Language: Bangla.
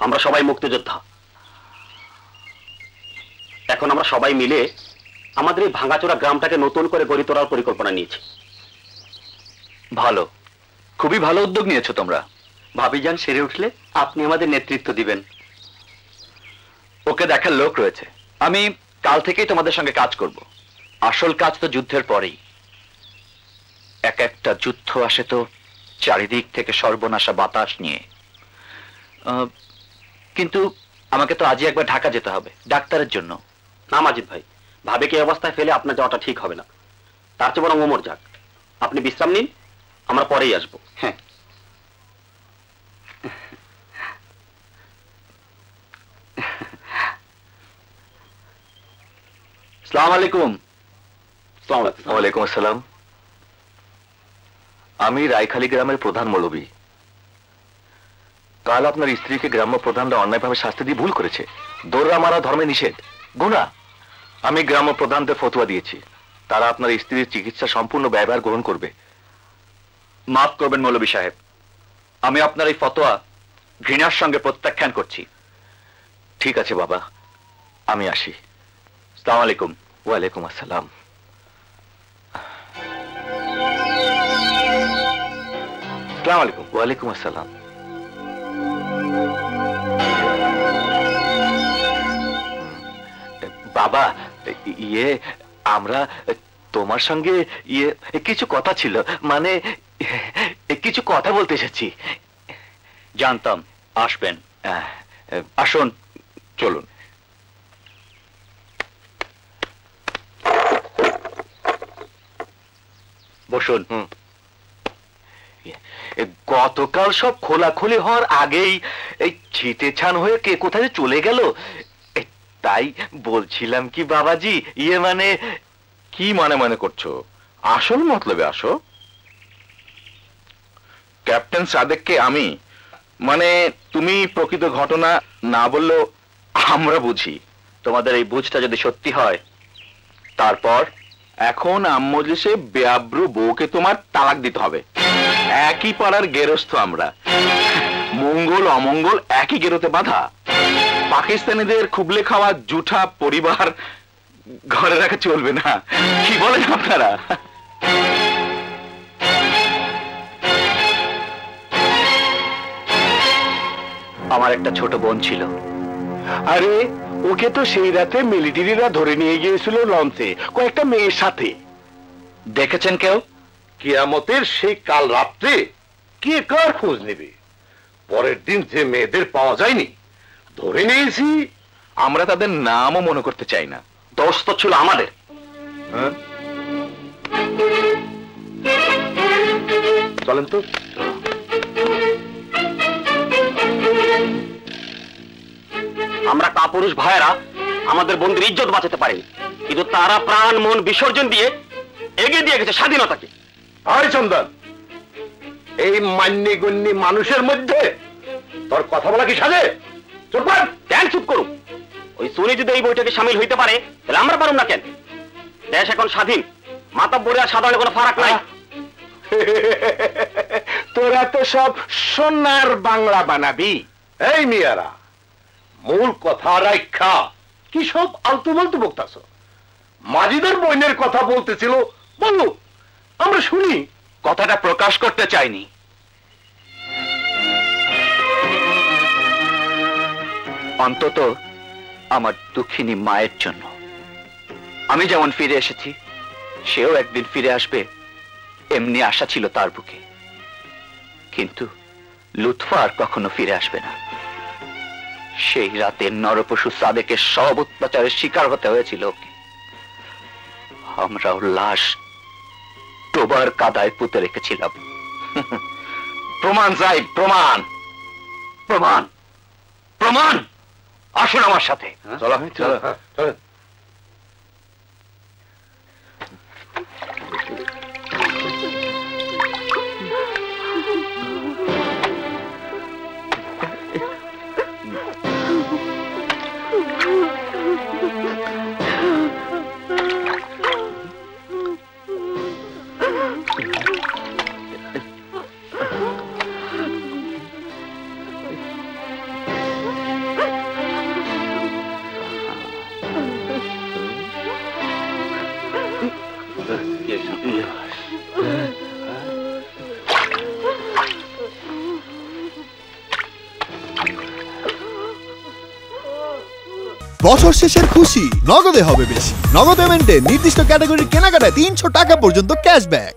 আমরা সবাই মুক্তিযোদ্ধা। এখন আমরা সবাই মিলে আমাদের এই ভাঙাচোরা গ্রামটাকে নতুন করে গড়ে তোলার পরিকল্পনা নিয়েছি। ভালো, খুবই ভালো উদ্যোগ নিয়েছো তোমরা। ভাবিজান সেরে উঠলে আপনি আমাদের নেতৃত্ব দিবেন। ওকে দেখার লোক রয়েছে, আমি কাল থেকেই তোমাদের সঙ্গে কাজ করব। আসল কাজ তো যুদ্ধের পরেই। এক একটা যুদ্ধ আসে তো চারিদিক থেকে সর্বনাশা বাতাস নিয়ে। কিন্তু আমাকে তো আজই একবার ঢাকা যেতে হবে ডাক্তারের জন্য। না মাজিদ ভাই, ভাবেকে এই অবস্থায় ফেলে আপনার যাওয়াটা ঠিক হবে না। তার চেয়ে বরং ওমর যাক। আপনি বিশ্রাম নিন, আমরা পরেই আসবো। হ্যাঁ। আসসালামু আলাইকুম। ওয়ালাইকুম আসসালাম। আমি রায়খালী গ্রামের প্রধান মৌলবী। কাল আপনার স্ত্রীকে গ্রাম্য প্রধানরা অন্যায়ভাবে শাস্তি দিয়ে ভুল করেছে। দৌড়া মারা ধর্মে নিষেধ, গুনাহ। আমি গ্রাম্য প্রধানদের ফতোয়া দিয়েছি, তারা আপনার স্ত্রীর চিকিৎসা সম্পূর্ণ ব্যয়ভার গ্রহণ করবে। মাফ করবেন মৌলবী সাহেব, আমি আপনার এই ফতোয়া ঘৃণার সঙ্গে প্রত্যাখ্যান করছি। ঠিক আছে বাবা, আমি আসি। আসসালামু আলাইকুম। ওয়ালাইকুম আসসালাম। আসসালামু আলাইকুম। ওয়ালাইকুম আসসালাম। বাবা, ইয়ে আমরা তোমার সঙ্গে কিছু কথা ছিল, মানে কিছু কথা বলতে এসেছি। জানতাম আসবেন। আসুন, চলুন। বসুন। গতকাল সব খোলাখুলি হওয়ার আগেই এই ছিটে ছান হয়ে কে কোথায় চলে গেল, তাই বলছিলাম কি বাবাজি, মানে কি মানে করছো? আসল মতলবে আসো। ক্যাপ্টেন সাদেককে আমি, মানে তুমি প্রকৃত ঘটনা না বললেও আমরা বুঝি। তোমাদের এই বুঝটা যদি সত্যি হয়, তারপর এখন মজলিসে বেআব্রু বউকে তোমার তালাক দিতে হবে। একই পাড়ার গেরস্থ আমরা, মঙ্গল অমঙ্গল একই গেরোতে বাঁধা। পাকিস্তানিদের খুবলে খাওয়া জুঠা পরিবার ঘরে রাখা চলবে না, কি বলেন আপনারা? আমার একটা ছোট বোন ছিল। আরে ওকে তো সেই রাতে মিলিটারিরা ধরে নিয়ে গিয়েছিল লঞ্চে কয়েকটা মেয়ের সাথে। দেখেছেন কেউ? কিয়ামতের সেই কাল রাত্রে কে কার খোঁজ নেবে? পরের দিন যে মেয়েদের পাওয়া যায়নি ধরে নিয়েছি। আমরা তাদের নামও মনে করতে চাই না। দোষ তো ছিল আমাদের। চলেন তো। আমরা কাপুরুষ ভাইয়েরা আমাদের বন্ধুর ইজ্জত বাঁচাতে পারেনি, কিন্তু তারা প্রাণ মন বিসর্জন দিয়ে এগিয়ে দিয়ে গেছে স্বাধীনতাকে। আয় চন্দন, এই মান্যি গণ্যি মানুষের মধ্যে তোর কথা বলা কি সাজে? চুপ কর। কেন চুপ করুন? ওই সুনি যদি এই বইটাকে সামিল হইতে পারে, তাহলে আমরা পারুম না কেন? দেশ এখন স্বাধীন, মাতব্বরে আর সাধারণ কোনো ফারাক নাই। তোরা তো সব সোনার বাংলা বানাবি। এই মিয়ারা, মূল কথা রাখা কি সব আলতু মালতু বক্তাছ? মাজিদের বইনের কথা বলতেছিল, বলো, আমরা শুনি। কথাটা প্রকাশ করতে চাইনি। অন্তত আমার দুঃখিনী মায়ের জন্য। আমি যেমন ফিরে এসেছি, সেও একদিন ফিরে আসবে, এমনি আশা ছিল তার বুকে। কিন্তু লুৎফা আর কখনো ফিরে আসবে না। সেই রাতে নরপশু সাদেকের সব অত্যাচারের শিকার হতে হয়েছিল ওকে। আমরা ওর লাশ ডোবার কাদায় পুঁতে রেখেছিলাম। প্রমাণ চাই, প্রমাণ, প্রমাণ, প্রমাণ। আসুন আমার সাথে। চলো চলো। বছর শেষের খুশি নগদে হবে বেশি। নগদ পেমেন্টে নির্দিষ্ট ক্যাটাগরির কেনাকাটায় 300 টাকা পর্যন্ত ক্যাশব্যাক।